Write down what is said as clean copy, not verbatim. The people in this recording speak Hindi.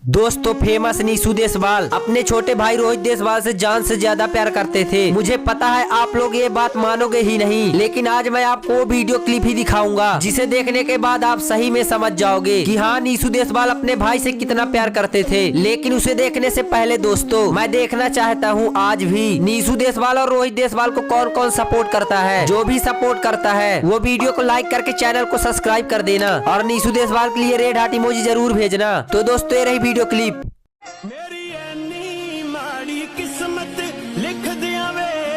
दोस्तों फेमस नीशू देशवाल अपने छोटे भाई रोहित देशवाल से जान से ज्यादा प्यार करते थे। मुझे पता है आप लोग ये बात मानोगे ही नहीं, लेकिन आज मैं आपको वो वीडियो क्लिप ही दिखाऊंगा जिसे देखने के बाद आप सही में समझ जाओगे कि हाँ नीशू देशवाल अपने भाई से कितना प्यार करते थे। लेकिन उसे देखने से पहले दोस्तों मैं देखना चाहता हूँ आज भी नीशू देशवाल और रोहित देशवाल को कौन कौन सपोर्ट करता है। जो भी सपोर्ट करता है वो वीडियो को लाइक करके चैनल को सब्सक्राइब कर देना और नीशू देशवाल के लिए रेड हार्ट इमोजी जरूर भेजना। तो दोस्तों ये रही वीडियो क्लिप। मेरी ऐनी माड़ी किस्मत लिख दिया वे